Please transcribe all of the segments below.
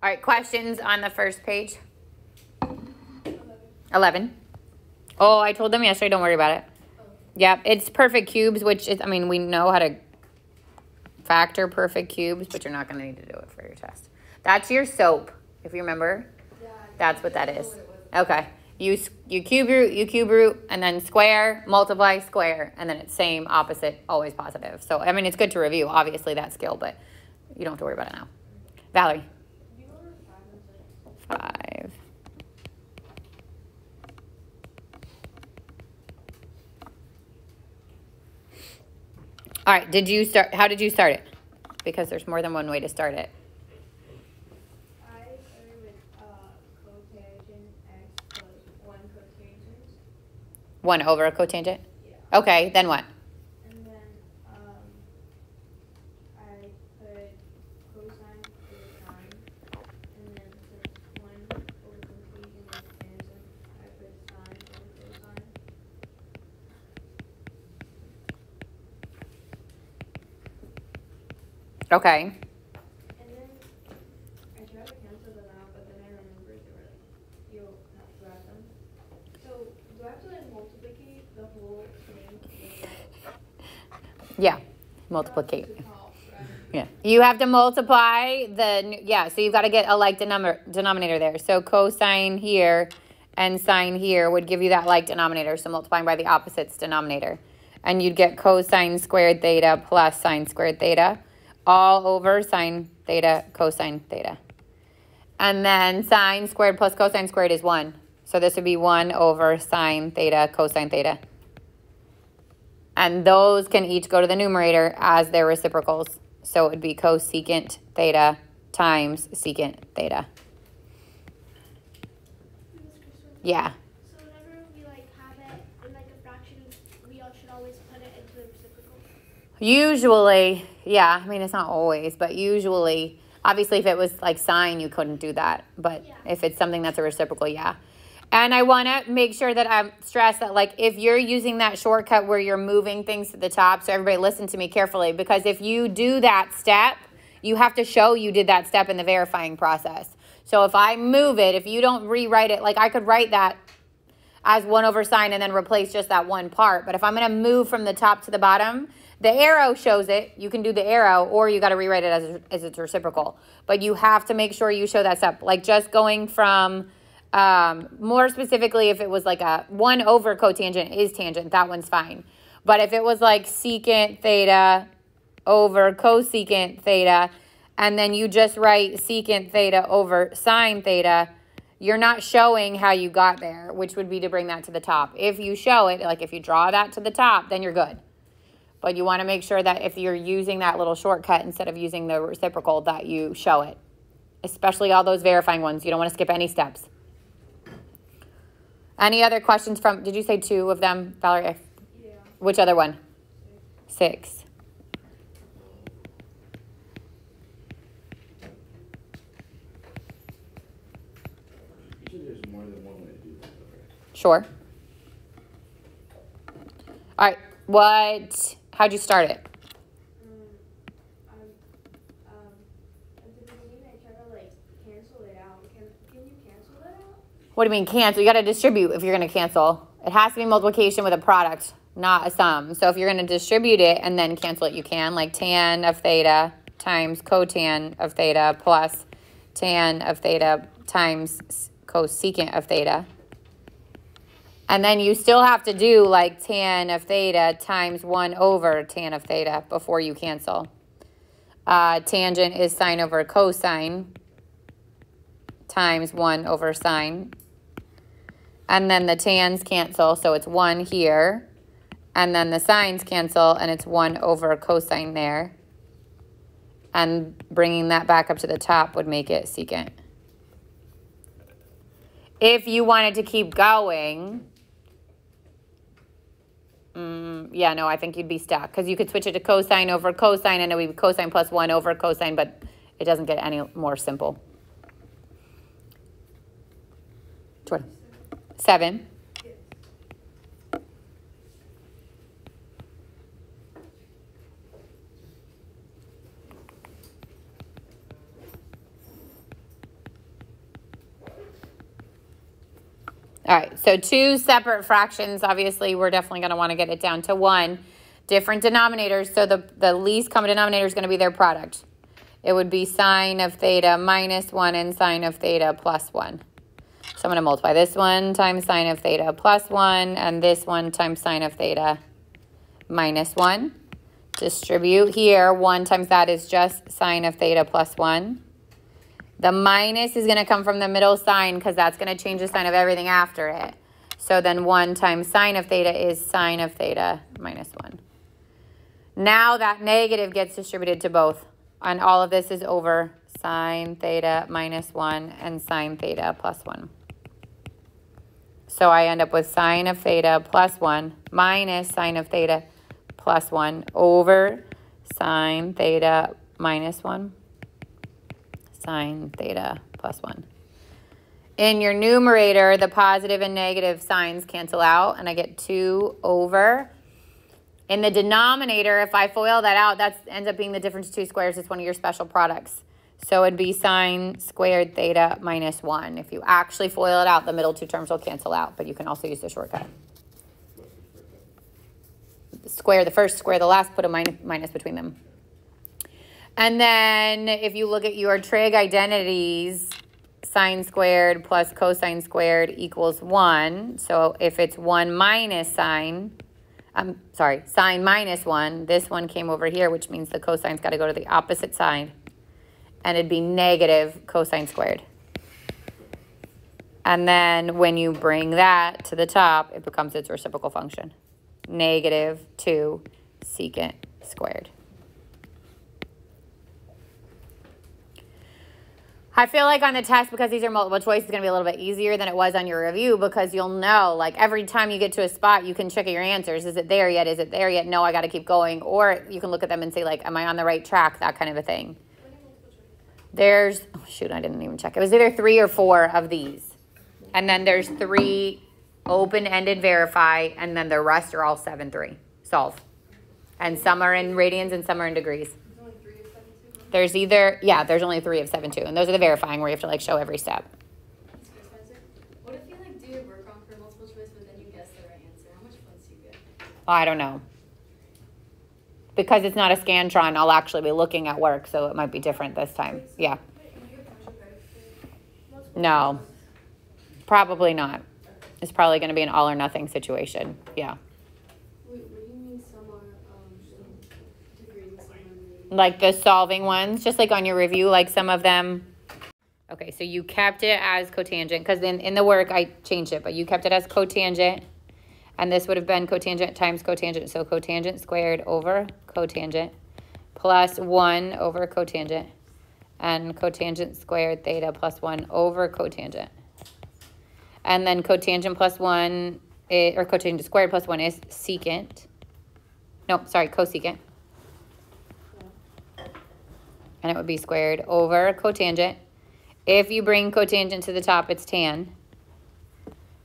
All right, questions on the first page? 11. Oh, I told them yesterday, don't worry about it. Yep, it's perfect cubes, which is, I mean, we know how to factor perfect cubes, but you're not going to need to do it for your test. That's your SOAP, if you remember. Yeah, that's what that is. Okay. You cube root, and then square, multiply, square, and then it's same, opposite, always positive. So, I mean, it's good to review, obviously, that skill, but you don't have to worry about it now. Valerie. 5. All right, how did you start it? Because there's more than one way to start it. I started with cotangent x plus 1 cotangent. 1 over a cotangent? Yeah. Okay, then what? And then I put cosine for the sine. And then since 1 over cotangent is tangent, I put sine over cosine. Okay. And then I tried to cancel them out, but then I remembered you'll have to add them. So do I have to multiplicate the whole thing? Yeah, multiplicate. Yeah, you have to multiply so you've got to get a like denominator there. So cosine here and sine here would give you that like denominator. So multiplying by the opposite's denominator. And you'd get cosine squared theta plus sine squared theta all over sine theta cosine theta. And then sine squared plus cosine squared is 1. So this would be 1 over sine theta cosine theta. And those can each go to the numerator as their reciprocals. So it would be cosecant theta times secant theta. Yeah. So whenever we have it in a fraction, we should always put it into the reciprocal? Usually, yeah. I mean, it's not always, but usually, obviously if it was like sine, you couldn't do that. But yeah. If it's something that's a reciprocal, yeah. And I want to make sure that I stress that, if you're using that shortcut where you're moving things to the top, so everybody listen to me carefully, because if you do that step, you have to show you did that step in the verifying process. So if I move it, if you don't rewrite it, I could write that as 1 over sine and then replace just that one part. But if I'm going to move from the top to the bottom, the arrow shows it. You can do the arrow, or you got to rewrite it as its reciprocal. But you have to make sure you show that step. Just going from... more specifically, if it was a 1 over cotangent is tangent, that one's fine. But if it was secant theta over cosecant theta, and then you just write secant theta over sine theta, you're not showing how you got there, which would be to bring that to the top. If you show it, if you draw that to the top, then you're good. But you want to make sure that if you're using that little shortcut instead of using the reciprocal, that you show it. Especially all those verifying ones. You don't want to skip any steps. Any other questions did you say 2 of them, Valerie? Yeah. Which other one? 6. Usually there's more than one way to do that, right? Sure. All right, how'd you start it? At the beginning, I tried to cancel it out. Can you cancel that out? What do you mean cancel? You got to distribute if you're going to cancel. It has to be multiplication with a product, not a sum. So if you're going to distribute it and then cancel it, you can. Tan of theta times cotan of theta plus tan of theta times cosecant of theta. And then you still have to do tan of theta times 1 over tan of theta before you cancel. Tangent is sine over cosine times 1 over sine. And then the tans cancel, so it's 1 here. And then the sines cancel, and it's 1 over cosine there. And bringing that back up to the top would make it secant. If you wanted to keep going, I think you'd be stuck. Because you could switch it to cosine over cosine, and it would be cosine plus 1 over cosine, but it doesn't get any more simple. 7. All right, so two separate fractions. Obviously, we're definitely going to want to get it down to one. Different denominators, so the least common denominator is going to be their product. It would be sine of theta minus 1 and sine of theta plus 1. So I'm going to multiply this one times sine of theta plus 1 and this one times sine of theta minus 1. Distribute here. 1 times that is just sine of theta plus 1. The minus is going to come from the middle sign because that's going to change the sign of everything after it. So then 1 times sine of theta is sine of theta minus 1. Now that negative gets distributed to both. And all of this is over sine theta minus 1 and sine theta plus 1. So I end up with sine of theta plus 1 minus sine of theta plus 1 over sine theta minus 1, sine theta plus 1. In your numerator, the positive and negative signs cancel out, and I get 2 over. In the denominator, if I FOIL that out, that ends up being the difference of two squares. It's one of your special products. So it'd be sine squared theta minus 1. If you actually FOIL it out, the middle two terms will cancel out, but you can also use the shortcut. Square the first, square the last, put a minus between them. And then if you look at your trig identities, sine squared plus cosine squared equals 1. So if it's 1 minus sine, sine minus 1, this one came over here, which means the cosine's got to go to the opposite side. And it'd be negative cosine squared. And then when you bring that to the top, it becomes its reciprocal function. Negative 2 secant squared. I feel like on the test, because these are multiple choice, it's going to be a little bit easier than it was on your review, because you'll know, like, every time you get to a spot, you can check your answers. Is it there yet? Is it there yet? No, I got to keep going. Or you can look at them and say, like, am I on the right track? That kind of a thing. There's, oh, shoot, I didn't even check. It was either 3 or 4 of these. And then there's 3 open-ended verify, and then the rest are all 7-3. Solve. And some are in radians and some are in degrees. There's either, yeah, there's only 3 of 7-2. And those are the verifying where you have to, like, show every step. What if you, like, do your work on for multiple choice, but then you guess the right answer? How much points do you get? I don't know. Because it's not a Scantron, I'll actually be looking at work, so it might be different this time. Yeah. No. Probably not. It's probably going to be an all or nothing situation. Yeah. Wait, what do you mean some are degrees, some are Like the solving ones, just like on your review, like some of them. Okay, so you kept it as cotangent, because in the work I changed it, but you kept it as cotangent. And this would have been cotangent times cotangent. So cotangent squared over cotangent plus 1 over cotangent. And cotangent squared theta plus 1 over cotangent. And then cotangent plus 1, or cotangent squared plus 1 is secant. No, sorry, cosecant. And it would be squared over cotangent. If you bring cotangent to the top, it's tan.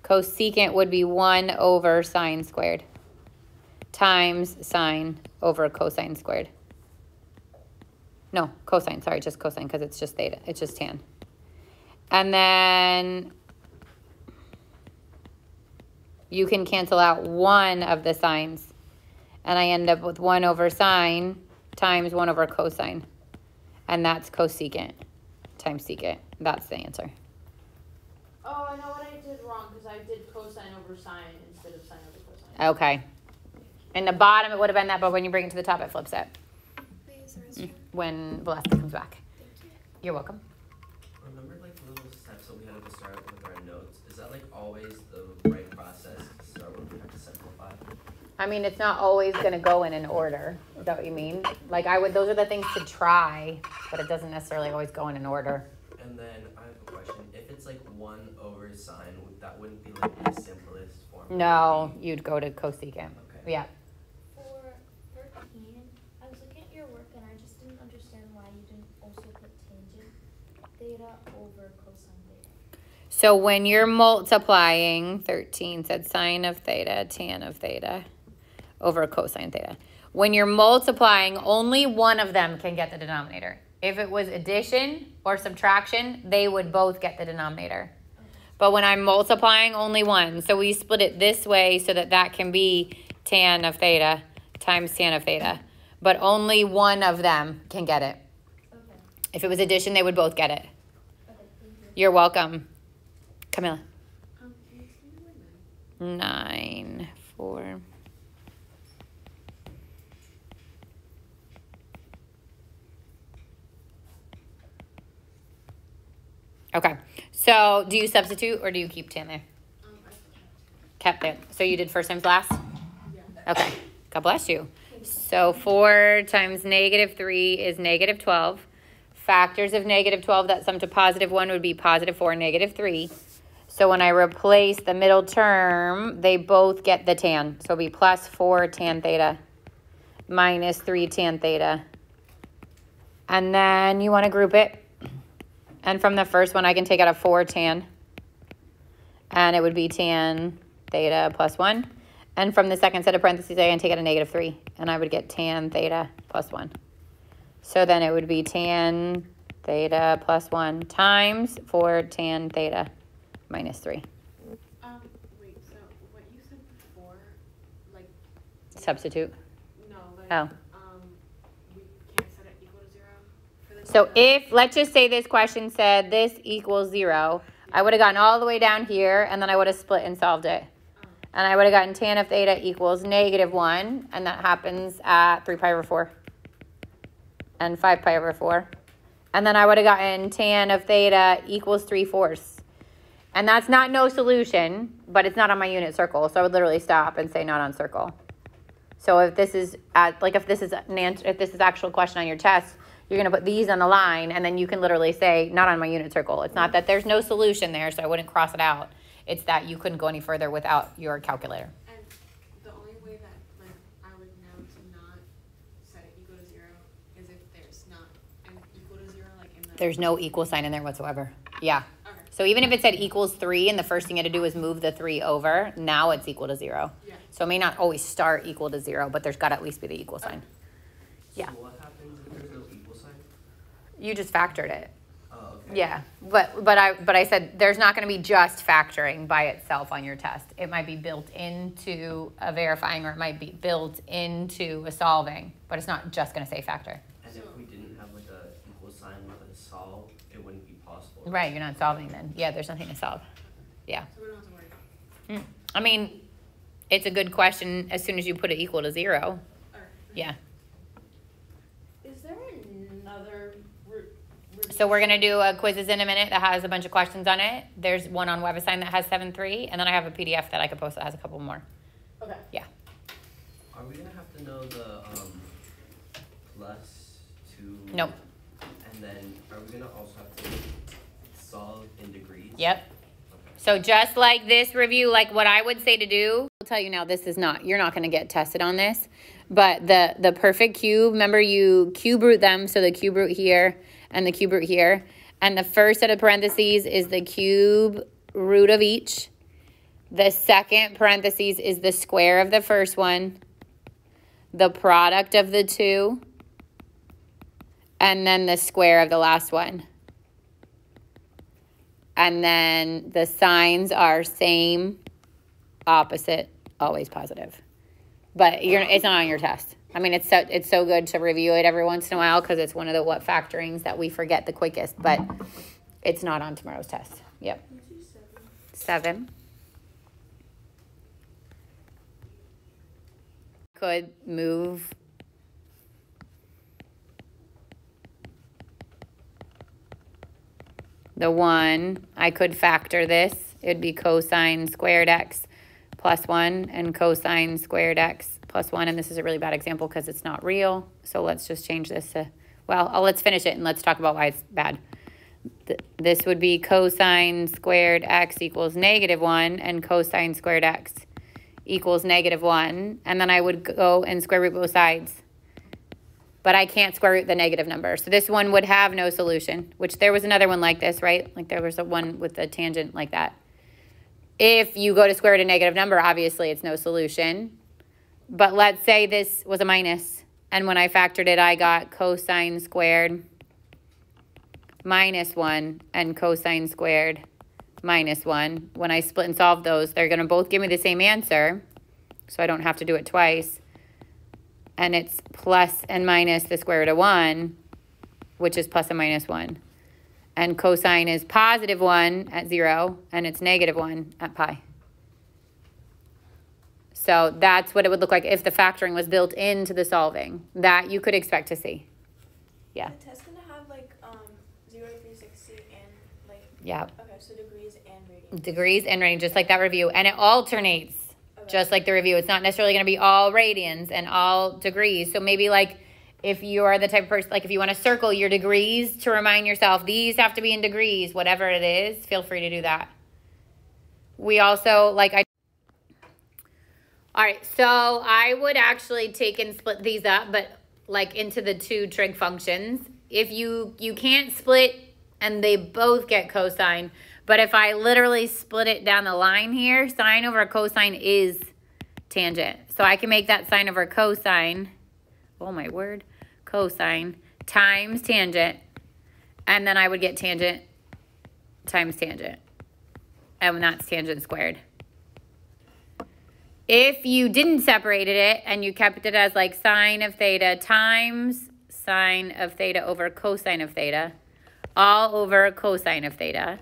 Cosecant would be 1 over sine squared times sine over cosine squared. No, cosine, sorry, just cosine, because it's just theta. It's just tan. And then you can cancel out one of the sines. And I end up with 1 over sine times 1 over cosine. And that's cosecant times secant. That's the answer. Oh, I know what I did wrong, because I did cosine over sine instead of sine over cosine. Okay. In the bottom, it would have been that, but when you bring it to the top, it flips it. When Valesca comes back. You're welcome. Remember, like, the little steps that we had at the start with our notes? Is that, like, always the right process to start with? We have to simplify? I mean, it's not always going to go in an order. Is that what you mean? Like, those are the things to try, but it doesn't necessarily always go in an order. And then I have a question. If it's, like, 1 over sine, that wouldn't be, like, the simplest form? No, you'd go to cosecant. Okay. Yeah. For 13, I was looking at your work and I just didn't understand why you didn't also put tangent theta over cosine theta. So when you're multiplying, 13 said sine of theta, tan of theta over cosine theta. When you're multiplying, only one of them can get the denominator. If it was addition or subtraction, they would both get the denominator. But when I'm multiplying, only one. So we split it this way so that that can be tan of theta times tan of theta. But only one of them can get it. Okay. If it was addition, they would both get it. Okay, thank you. You're welcome. Camilla. Can you explain it like 9, 4. Okay. So do you substitute or do you keep tan there? Kept it. So you did first times last? Yeah. Okay. God bless you. So 4 times -3 is -12. Factors of -12 that sum to +1 would be +4 and -3. So when I replace the middle term, they both get the tan. So it'll be +4 tan theta minus 3 tan theta. And then you want to group it. And from the first one, I can take out a 4 tan. And it would be tan theta +1. And from the second set of parentheses, I can take out a -3. And I would get tan theta +1. So then it would be tan theta +1 times 4 tan theta minus 3. Wait, so what you said before, like, Substitute. no, like, Oh. we can't set it equal to 0 for the So theta? if, let's just say this question said this equals 0, I would have gotten all the way down here, and then I would have split and solved it. And I would have gotten tan of theta equals -1, and that happens at 3 pi over 4 and 5 pi over 4. And then I would have gotten tan of theta equals 3/4. And that's not no solution, but it's not on my unit circle. So I would literally stop and say not on circle. So if this is if this is an answer, if this is actual question on your test, you're gonna put these on the line, and then you can literally say not on my unit circle. It's not that there's no solution there, so I wouldn't cross it out. It's that you couldn't go any further without your calculator. And the only way that, like, I would know to not set it equal to 0 is if there's not an equal to 0, like, in the... There's no equal sign in there whatsoever. Yeah. Okay. So even if it said equals 3 and the first thing you had to do was move the 3 over, now it's equal to 0. Yeah. So it may not always start equal to 0, but there's got to at least be the equal sign. Yeah. So what happens if there's no equal sign? You just factored it. Oh, okay. Yeah, but I said there's not going to be just factoring by itself on your test. It might be built into a verifying, or it might be built into a solving, but it's not just going to say factor. And if we didn't have like a equal sign with a solve, it wouldn't be possible. Right, you're not solving then. Yeah, there's nothing to solve. Yeah. So we don't have to worry about it. I mean, it's a good question as soon as you put it equal to 0. Alright. Yeah. Is there another So we're going to do a quizzes in a minute that has a bunch of questions on it. There's one on WebAssign that has 7.3, and then I have a PDF that I could post that has a couple more. Okay. Yeah. Are we gonna have to know the plus 2? Nope. And then are we gonna also have to solve in degrees? Yep. Okay. So just like this review, like what I would say to do, I'll tell you now, this is not, you're not going to get tested on this, but the perfect cube, remember you cube root them, so the cube root here and the cube root here, and the first set of parentheses is the cube root of each. The second parentheses is the square of the first one, the product of the two, and then the square of the last one. And then the signs are same, opposite, always positive. But it's not on your test. I mean, it's so good to review it every once in a while because it's one of the factorings that we forget the quickest. But it's not on tomorrow's test. Yep. 7. Could move the 1. I could factor this. It would be cosine squared x plus 1 and cosine squared x plus 1. And this is a really bad example because it's not real. So let's just change this to, well, let's finish it and let's talk about why it's bad. This would be cosine squared x equals -1 and cosine squared x equals -1. And then I would go and square root both sides. But I can't square root the negative number. So this one would have no solution, which there was another one like this, right? Like there was a one with a tangent like that. If you go to square root a negative number, obviously it's no solution. But let's say this was a minus. And when I factored it, I got cosine squared -1 and cosine squared minus 1. When I split and solve those, they're going to both give me the same answer, so I don't have to do it twice. And it's plus and minus the square root of 1, which is plus and minus 1. And cosine is positive 1 at 0, and it's negative 1 at pi. So that's what it would look like if the factoring was built into the solving. That you could expect to see. Yeah. The test gonna have like 0 to 360 and like. Yeah. Okay, so degrees and radians. Degrees and radians, just like that review. And it alternates, just like the review. It's not necessarily going to be all radians and all degrees. So maybe like if you are the type of person, like if you want to circle your degrees to remind yourself, these have to be in degrees, whatever it is, feel free to do that. We also, all right, so I would actually take and split these up, but like into the two trig functions. If you can't split and they both get cosine, but if I literally split it down the line here, sine over cosine is tangent. So I can make that sine over cosine, oh my word, cosine times tangent, and then I would get tangent times tangent, and that's tangent squared. If you didn't separate it and you kept it as like sine of theta times sine of theta over cosine of theta, all over cosine of theta,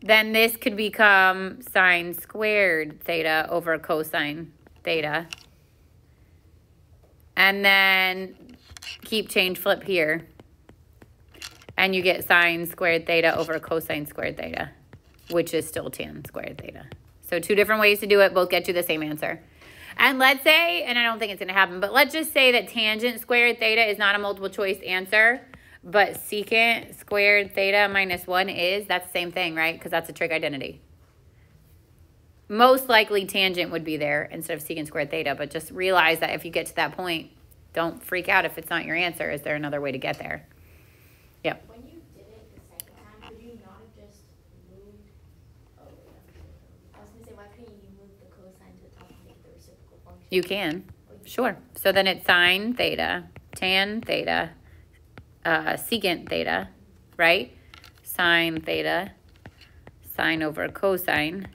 then this could become sine squared theta over cosine theta. And then keep change, flip here. And you get sine squared theta over cosine squared theta, which is still tan squared theta. So two different ways to do it, both get you the same answer. And let's say, and I don't think it's going to happen, but let's just say that tangent squared theta is not a multiple choice answer, but secant squared theta minus 1 is. That's the same thing, right? Because that's a trig identity. Most likely tangent would be there instead of secant squared theta, but just realize that if you get to that point, don't freak out if it's not your answer. Is there another way to get there? Yep. When you did it the second time, could you not have just moved? Oh, I was gonna say, why couldn't you move the cosine to the top and make the reciprocal function? You can. Sure. So then it's sine theta, tan theta, secant theta, right? Sine theta, sine over cosine,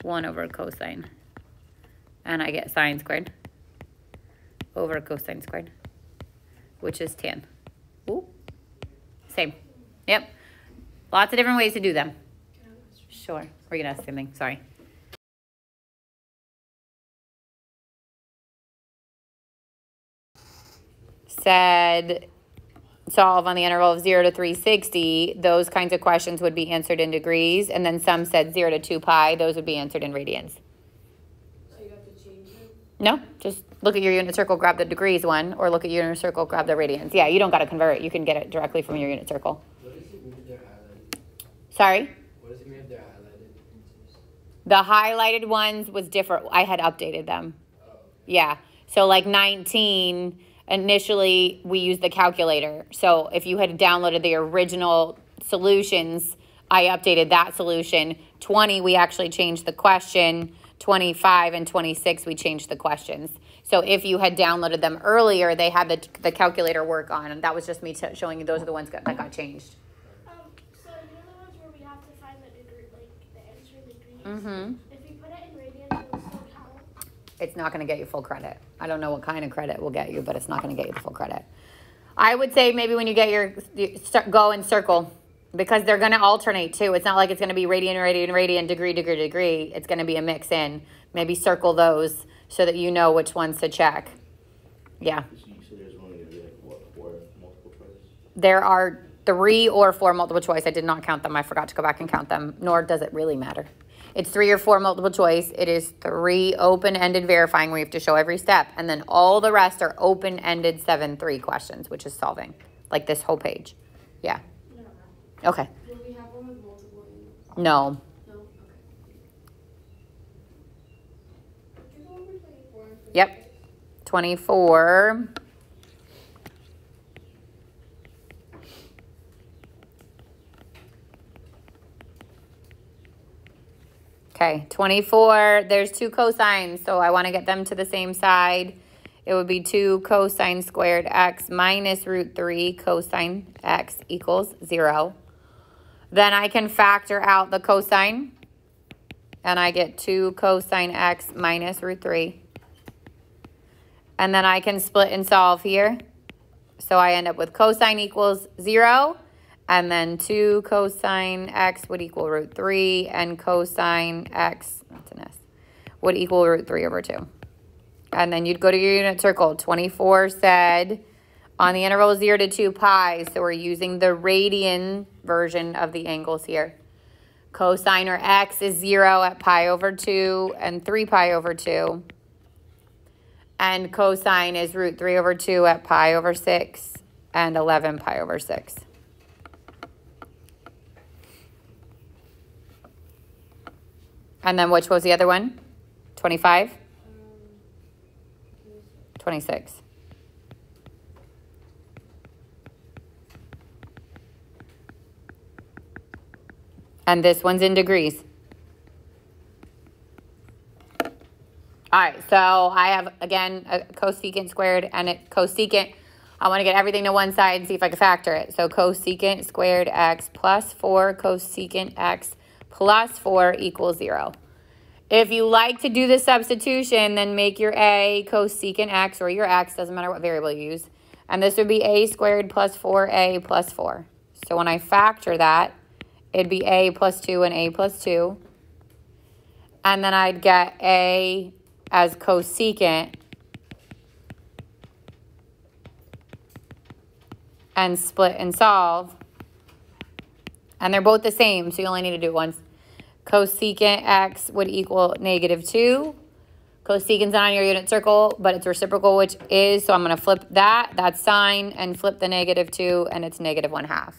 1 over cosine. And I get sine squared over cosine squared, which is tan. Ooh. Same. Yep. Lots of different ways to do them. Sure. We're going to ask something. Sorry. Said solve on the interval of 0 to 360. Those kinds of questions would be answered in degrees. And then some said 0 to 2 pi. Those would be answered in radians. So you have to change them? No, just look at your unit circle, grab the degrees one, or look at your unit circle, grab the radians. Yeah, you don't got to convert it. You can get it directly from your unit circle. What does it mean if they're highlighted? Sorry? What does it mean if they're highlighted? The highlighted ones was different. I had updated them. Oh, okay. Yeah. So like 19, initially we used the calculator. So if you had downloaded the original solutions, I updated that solution. 20, we actually changed the question. 25 and 26, we changed the questions. So if you had downloaded them earlier, they had the calculator work on, and that was just me showing you those are the ones that got changed. So you know the ones where we have to find the degree, like the answer in degrees? Mm-hmm. If we put it in radians, it will still count. It's not going to get you full credit. I don't know what kind of credit will get you, but it's not going to get you the full credit. I would say maybe when you get go and circle, because they're going to alternate too. It's not like it's going to be radian, radian, radian, degree, degree, degree. It's going to be a mix in. Maybe circle those so that you know which ones to check. Yeah. So there's only going to be like, what, 4 multiple choice? There are 3 or 4 multiple choice. I did not count them. I forgot to go back and count them, nor does it really matter. It's 3 or 4 multiple choice. It is 3 open-ended verifying where you have to show every step. And then all the rest are open-ended 7-3 questions, which is solving. Like this whole page. Yeah. Okay. Will we have one with multiple units? No. No? Okay. Could you go over 24 and 26? Yep. 24. Okay, 24, there's 2 cosines, so I want to get them to the same side. It would be 2 cosine squared x minus root 3 cosine x equals 0. Then I can factor out the cosine. And I get 2 cosine x minus root 3. And then I can split and solve here. So I end up with cosine equals 0. And then 2 cosine x would equal root 3. And cosine x, that's an s, would equal root 3 over 2. And then you'd go to your unit circle. 24 said on the interval 0 to 2 pi. So we're using the radian version of the angles here. Cosine or x is 0 at pi over 2 and 3 pi over 2. And cosine is root 3 over 2 at pi over 6 and 11 pi over 6. And then which was the other one? 25? 26. And this one's in degrees. All right, so I have, again, a cosecant squared and a cosecant. I want to get everything to one side and see if I can factor it. So cosecant squared x plus 4 cosecant x plus 4 equals 0. If you like to do the substitution, then make your a cosecant x or your x, doesn't matter what variable you use. And this would be a squared plus 4a plus 4. So when I factor that, it'd be a plus 2 and a plus 2. And then I'd get a as cosecant and split and solve. And they're both the same, so you only need to do it once. Cosecant x would equal negative 2. Cosecant's not on your unit circle, but it's reciprocal, which is, so I'm going to flip that sign, and flip the negative 2, and it's negative 1/2.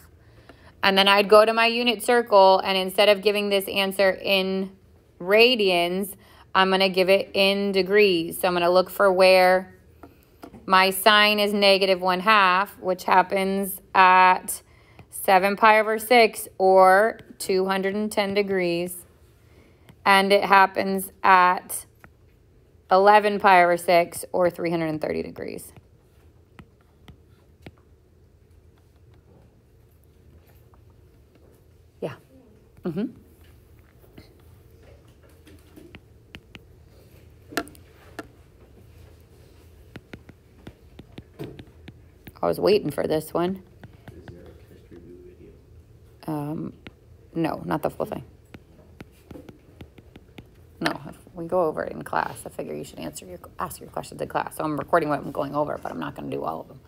And then I'd go to my unit circle, and instead of giving this answer in radians, I'm going to give it in degrees. So I'm going to look for where my sign is negative 1/2, which happens at 7 pi over 6 or 210 degrees. And it happens at 11 pi over 6 or 330 degrees. Yeah. Mm-hmm. I was waiting for this one. Is there a history video? No, not the full thing. No, if we go over it in class. I figure you should ask your questions in class. So I'm recording what I'm going over, but I'm not going to do all of them.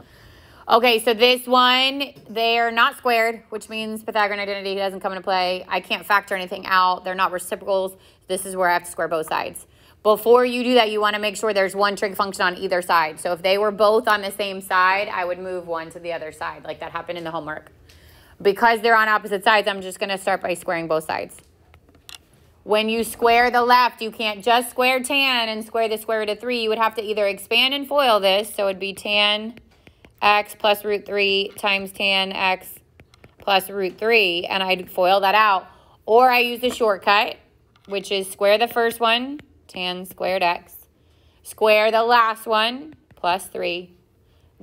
Okay, so this one, they're not squared, which means Pythagorean identity doesn't come into play. I can't factor anything out. They're not reciprocals. This is where I have to square both sides. Before you do that, you want to make sure there's one trig function on either side. So if they were both on the same side, I would move one to the other side, like that happened in the homework. Because they're on opposite sides, I'm just going to start by squaring both sides. When you square the left, you can't just square tan and square the square root of 3. You would have to either expand and FOIL this, so it would be tan x plus root 3 times tan x plus root 3, and I'd FOIL that out. Or I use the shortcut, which is square the first one, tan squared x, square the last one, plus 3,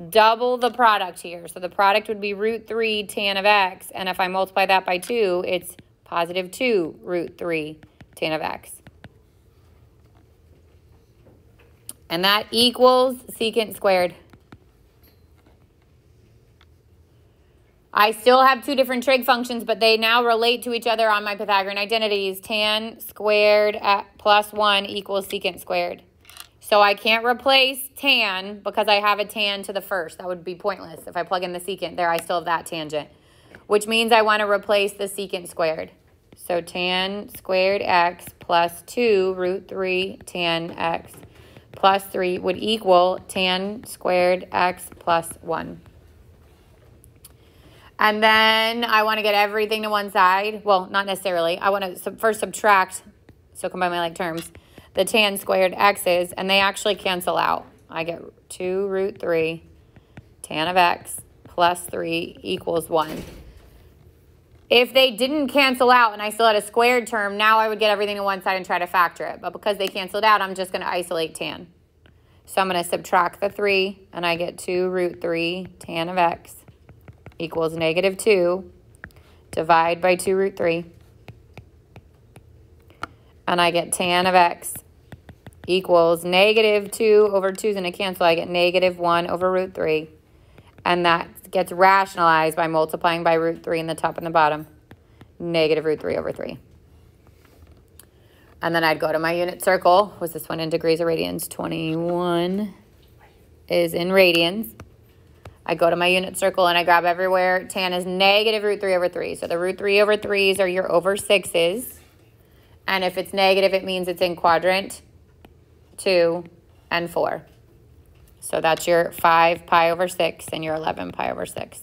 double the product here. So the product would be root 3 tan of x, and if I multiply that by 2, it's positive 2 root 3 tan of x. And that equals secant squared. I still have two different trig functions, but they now relate to each other on my Pythagorean identities. Tan squared at plus 1 equals secant squared. So I can't replace tan because I have a tan to the first. That would be pointless. If I plug in the secant there, I still have that tangent, which means I want to replace the secant squared. So tan squared x plus 2 root 3 tan x plus 3 would equal tan squared x plus 1. And then I want to get everything to one side. Well, not necessarily. I want to first subtract, so combine my like terms, the tan squared x's, and they actually cancel out. I get 2 root 3 tan of x plus 3 equals 1. If they didn't cancel out and I still had a squared term, now I would get everything to one side and try to factor it. But because they canceled out, I'm just going to isolate tan. So I'm going to subtract the 3, and I get 2 root 3 tan of x equals negative 2. divide by 2 root 3. And I get tan of x equals negative 2 over 2 is going to cancel. I get negative 1 over root 3. And that gets rationalized by multiplying by root 3 in the top and the bottom. Negative root 3 over 3. And then I'd go to my unit circle. Was this one in degrees or radians? 21 is in radians. I go to my unit circle and I grab everywhere. Tan is negative root 3 over 3. So the root 3 over 3s are your over 6s. And if it's negative, it means it's in quadrant 2 and 4. So that's your 5 pi over 6 and your 11 pi over 6.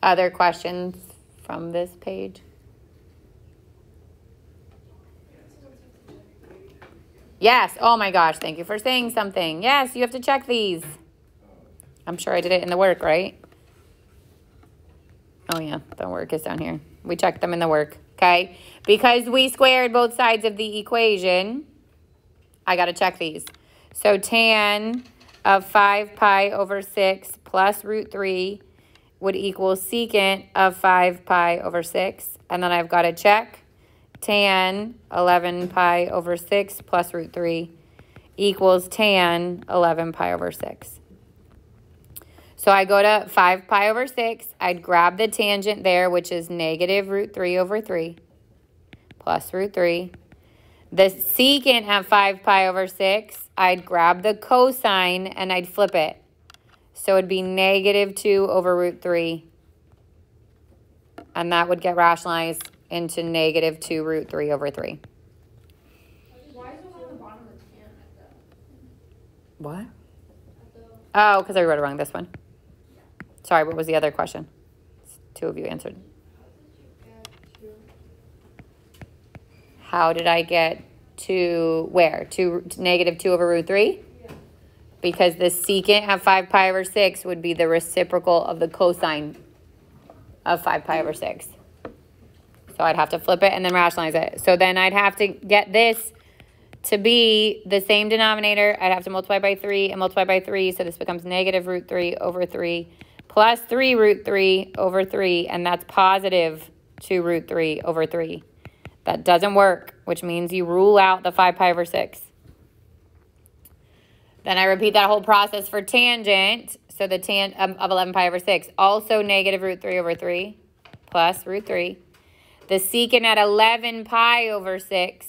Other questions from this page? Yes. Oh my gosh. Thank you for saying something. Yes, you have to check these. I'm sure I did it in the work, right? Oh yeah, the work is down here. We checked them in the work, okay? Because we squared both sides of the equation, I got to check these. So tan of 5 pi over 6 plus root 3 would equal secant of 5 pi over 6. And then I've got to check tan 11 pi over 6 plus root 3 equals tan 11 pi over 6. So I go to 5 pi over 6. I'd grab the tangent there, which is negative root 3 over 3 plus root 3. The secant at 5 pi over 6, I'd grab the cosine and I'd flip it. So it'd be negative 2 over root 3. And that would get rationalized into negative 2 root 3 over 3. Why is it on the bottom of the tan at the? What? At the Oh, because I wrote it wrong, this one. Sorry, what was the other question? 2 of you answered. How did I get to where? To negative 2 over root 3? Yeah. Because the secant at 5 pi over 6 would be the reciprocal of the cosine of 5 pi over 6. So I'd have to flip it and then rationalize it. So then I'd have to get this to be the same denominator. I'd have to multiply by 3 and multiply by 3. So this becomes negative root 3 over 3 plus 3 root 3 over 3. And that's positive 2 root 3 over 3. That doesn't work, which means you rule out the 5 pi over 6. Then I repeat that whole process for tangent. So the tan of 11 pi over 6, also negative root 3 over 3 plus root 3. The secant at 11 pi over 6,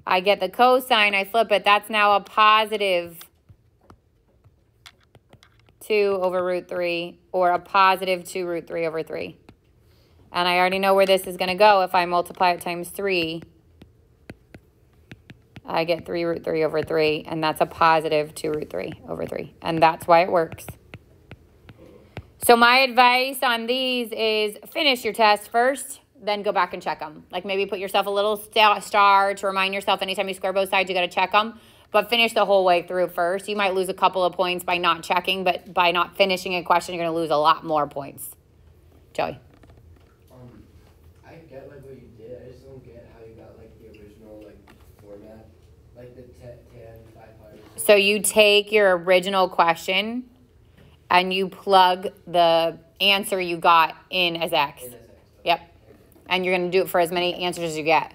I get the cosine, I flip it. That's now a positive 2 over root 3 or a positive 2 root 3 over 3. And I already know where this is going to go. If I multiply it times 3, I get 3 root 3 over 3. And that's a positive 2 root 3 over 3. And that's why it works. So my advice on these is finish your test first, then go back and check them. Like maybe put yourself a little star to remind yourself anytime you square both sides, you got to check them. But finish the whole way through first. You might lose a couple of points by not checking, but by not finishing a question, you're going to lose a lot more points. Joey. I get like what you did. I just don't get how you got like the original like format, like the tan 5 pi. So you take your original question and you plug the answer you got in as x. Yep. And you're going to do it for as many answers as you get.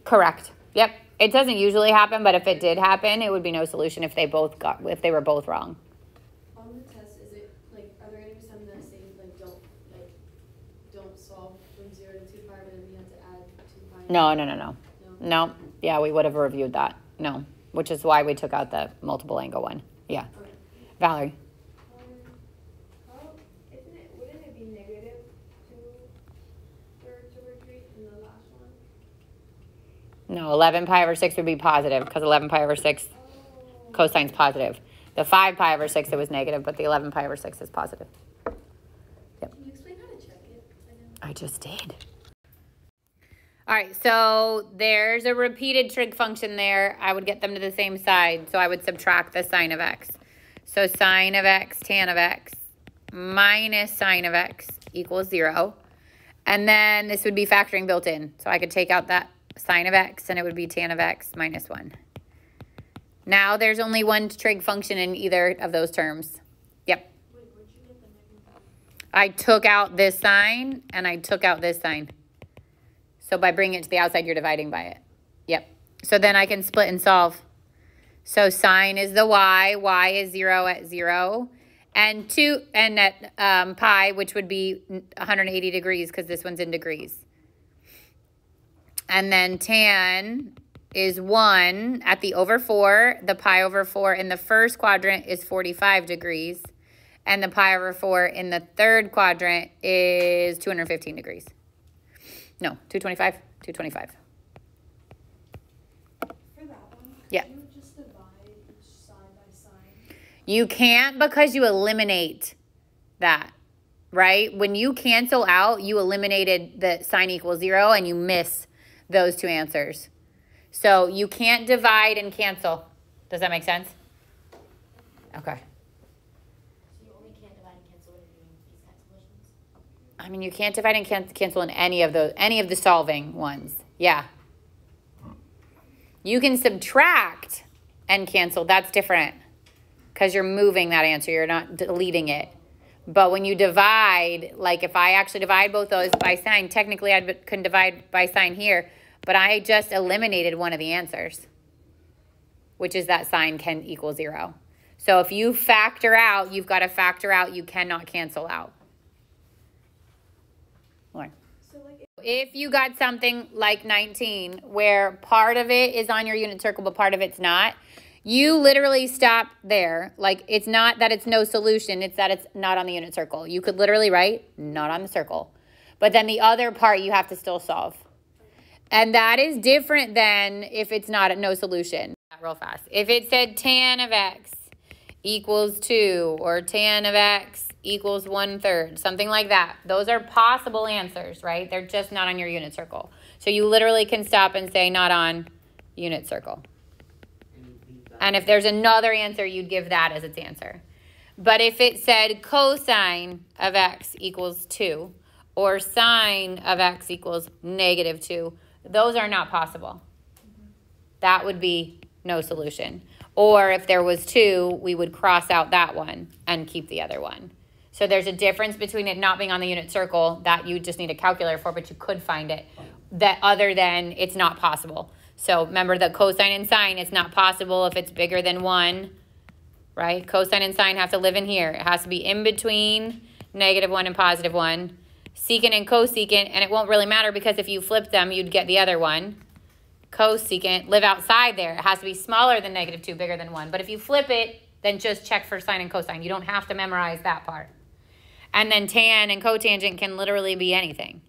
Correct. Yep. It doesn't usually happen, but if it did happen, it would be no solution if they were both wrong. On the test, is it like are there gonna be some that say like don't solve from 0 to 2 pi, but then you have to add 2 pi? No. Yeah, we would have reviewed that. No. Which is why we took out the multiple angle one. Yeah. Okay. Valerie. Wouldn't it be negative 2/3 over 3 in the last one? No, 11 pi over 6 would be positive because 11 pi over 6 cosine's positive. The 5 pi over 6, it was negative, but the 11 pi over 6 is positive. Yep. Can you explain how to check it? I just did. All right, so there's a repeated trig function there. I would get them to the same side, so I would subtract the sine of x. So sine of x, tan of x, minus sine of x equals 0. And then this would be factoring built in. So I could take out that sine of x, and it would be tan of x minus 1. Now there's only one trig function in either of those terms. Yep. Wait, where'd you get the negative? I took out this sign, and I took out this sign. So by bringing it to the outside, you're dividing by it. Yep. So then I can split and solve. So sine is the y is 0 at 0. And at pi, which would be 180 degrees because this one's in degrees. And then tan is 1 at the over 4. The pi over 4 in the first quadrant is 45 degrees. And the pi over 4 in the third quadrant is 215 degrees. No, 225. 225. For that one, Yeah. you would just divide each side by side. You can't because you eliminate that, right? When you cancel out, you eliminated the sine equals 0 and you miss those two answers. So you can't divide and cancel. Does that make sense? Okay. So you only can't divide and cancel when you're doing these kinds of questions? I mean, you can't divide and cancel in any of the solving ones. Yeah. You can subtract and cancel. That's different because you're moving that answer. You're not deleting it. But when you divide, like if I actually divide both those by sign, technically I couldn't divide by sign here, but I just eliminated one of the answers, which is that sign can equal 0. So if you factor out, you've got to factor out. You cannot cancel out. Lauren. So like If you got something like 19 where part of it is on your unit circle but part of it's not, you literally stop there. Like it's not that it's no solution, it's that it's not on the unit circle. You could literally write not on the circle. But then the other part you have to still solve. And that is different than if it's not no solution. Real fast. If it said tan of x equals 2 or tan of x equals 1/3, something like that. Those are possible answers, right? They're just not on your unit circle. So you literally can stop and say not on unit circle. And if there's another answer, you'd give that as its answer. But if it said cosine of x equals 2 or sine of x equals -2, those are not possible. That would be no solution. Or if there was 2, we would cross out that one and keep the other one. So there's a difference between it not being on the unit circle that you just need a calculator for, but you could find it, that other than it's not possible. So remember the cosine and sine, it's not possible if it's bigger than 1, right? Cosine and sine have to live in here. It has to be in between -1 and +1. Secant and cosecant, and it won't really matter because if you flip them, you'd get the other one. Cosecant live outside there. It has to be smaller than -2, bigger than 1. But if you flip it, then just check for sine and cosine. You don't have to memorize that part. And then tan and cotangent can literally be anything.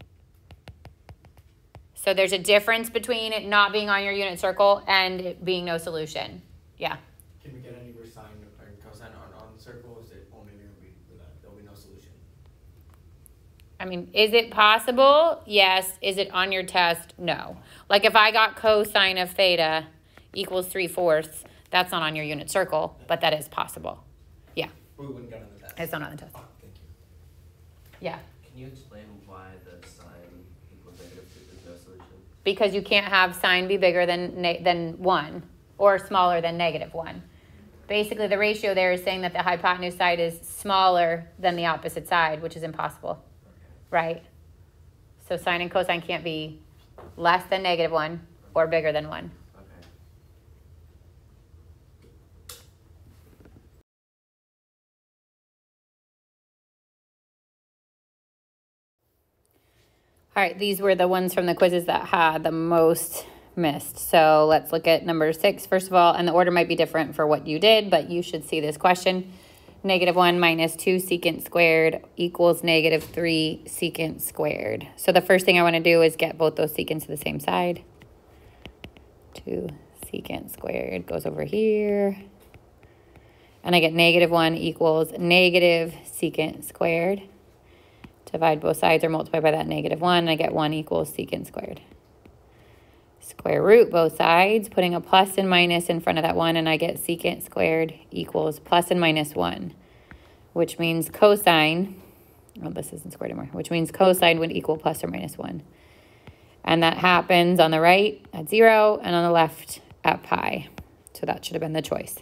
So there's a difference between it not being on your unit circle and it being no solution. Yeah. Can we get any sine or cosine on the circle? Is it only going to be there'll be no solution? I mean, is it possible? Yes. Is it on your test? No. Like if I got cosine of theta equals 3/4, that's not on your unit circle, but that is possible. Yeah. We wouldn't get on the test. It's not on the test. Oh, thank you. Yeah. Can you explain why the sine equals -2 is no solution? Because you can't have sine be bigger than 1 or smaller than -1. Basically, the ratio there is saying that the hypotenuse side is smaller than the opposite side, which is impossible, right? So sine and cosine can't be less than -1 or bigger than 1. Okay. All right, these were the ones from the quizzes that had the most missed. So let's look at number 6 first of all, and the order might be different for what you did, but you should see this question. -1 minus 2 secant squared equals -3 secant squared. So the first thing I want to do is get both those secants to the same side. 2 secant squared goes over here. And I get -1 equals negative secant squared. Divide both sides or multiply by that -1, and I get 1 equals secant squared. Square root both sides, putting a plus and minus in front of that 1, and I get secant squared equals plus and minus 1, which means cosine well, this isn't squared anymore, which means cosine would equal plus or minus 1. And that happens on the right at 0 and on the left at pi. So that should have been the choice.